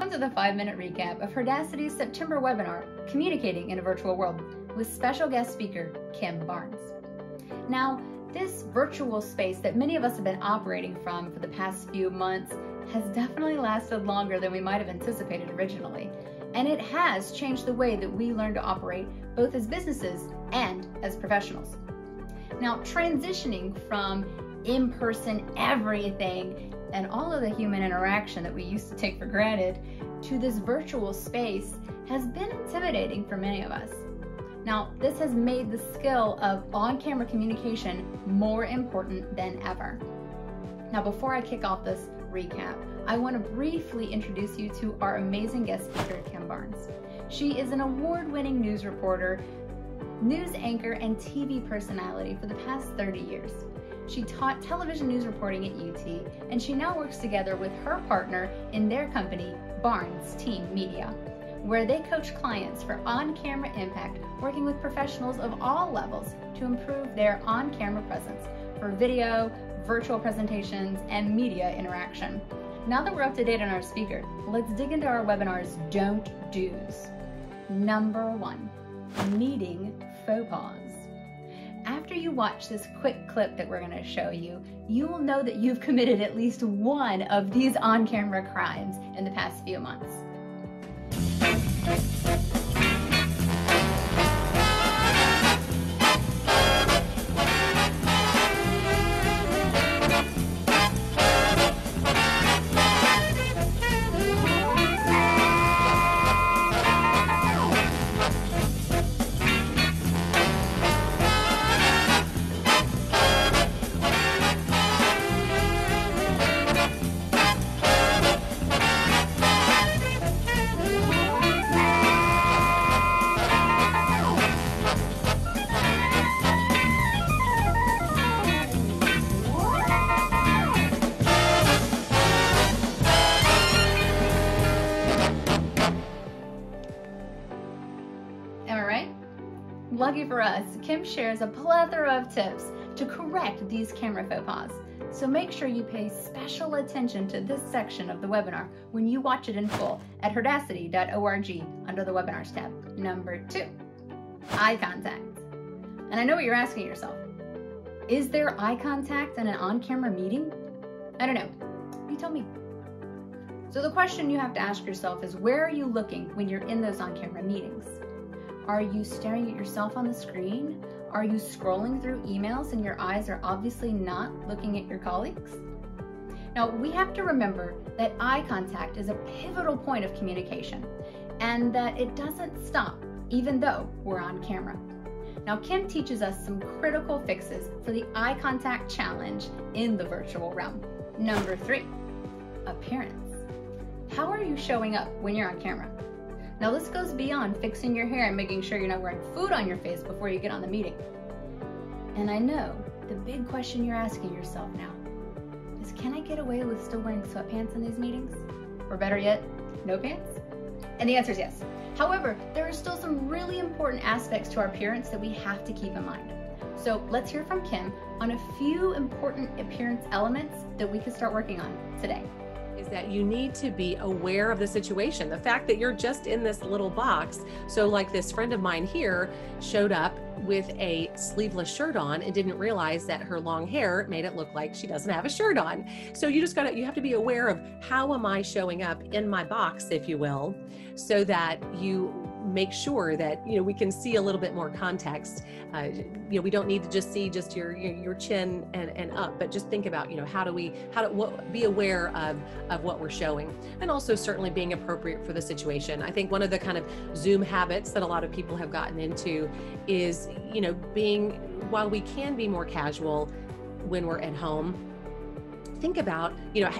Welcome to the 5-minute recap of Herdacity's September webinar, Communicating in a Virtual World, with special guest speaker, Kim Barnes. Now, this virtual space that many of us have been operating from for the past few months has definitely lasted longer than we might have anticipated originally, and it has changed the way that we learn to operate both as businesses and as professionals. Now, transitioning from in-person everything and all of the human interaction that we used to take for granted to this virtual space has been intimidating for many of us. Now, this has made the skill of on-camera communication more important than ever. Now, before I kick off this recap, I want to briefly introduce you to our amazing guest speaker, Kim Barnes. She is an award-winning news reporter, news anchor, and TV personality for the past 30 years. She taught television news reporting at UT, and she now works together with her partner in their company, Barnes Team Media, where they coach clients for on-camera impact, working with professionals of all levels to improve their on-camera presence for video, virtual presentations, and media interaction. Now that we're up to date on our speaker, let's dig into our webinar's don't do's. Number 1, meeting faux pas. After you watch this quick clip that we're going to show you, you will know that you've committed at least one of these on-camera crimes in the past few months. Lucky for us, Kim shares a plethora of tips to correct these camera faux pas. So make sure you pay special attention to this section of the webinar when you watch it in full at herdacity.org under the webinars tab. Number 2, eye contact. And I know what you're asking yourself. Is there eye contact in an on-camera meeting? I don't know. You tell me. So the question you have to ask yourself is, where are you looking when you're in those on-camera meetings? Are you staring at yourself on the screen? Are you scrolling through emails and your eyes are obviously not looking at your colleagues? Now, we have to remember that eye contact is a pivotal point of communication and that it doesn't stop even though we're on camera. Now, Kim teaches us some critical fixes for the eye contact challenge in the virtual realm. Number 3, appearance. How are you showing up when you're on camera? Now, this goes beyond fixing your hair and making sure you're not wearing food on your face before you get on the meeting. And I know the big question you're asking yourself now is, can I get away with still wearing sweatpants in these meetings? Or better yet, no pants? And the answer is yes. However, there are still some really important aspects to our appearance that we have to keep in mind. So let's hear from Kim on a few important appearance elements that we can start working on today. Is that you need to be aware of the situation. The fact that you're just in this little box. So like this friend of mine here showed up with a sleeveless shirt on and didn't realize that her long hair made it look like she doesn't have a shirt on. So you have to be aware of, how am I showing up in my box, if you will, so that you make sure that, we can see a little bit more context. We don't need to just see just your chin and up, but just think about, be aware of what we're showing, and also certainly being appropriate for the situation. I think one of the kind of Zoom habits that a lot of people have gotten into is, while we can be more casual when we're at home, think about,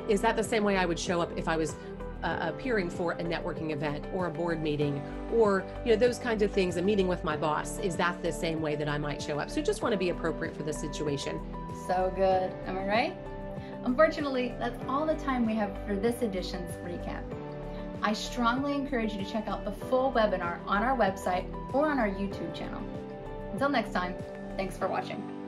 is that the same way I would show up if I was appearing for a networking event or a board meeting, or those kinds of things, a meeting with my boss? Is that the same way that I might show up? So just want to be appropriate for the situation. So good, am I right? Unfortunately, that's all the time we have for this edition's recap. I strongly encourage you to check out the full webinar on our website or on our YouTube channel. Until next time, thanks for watching.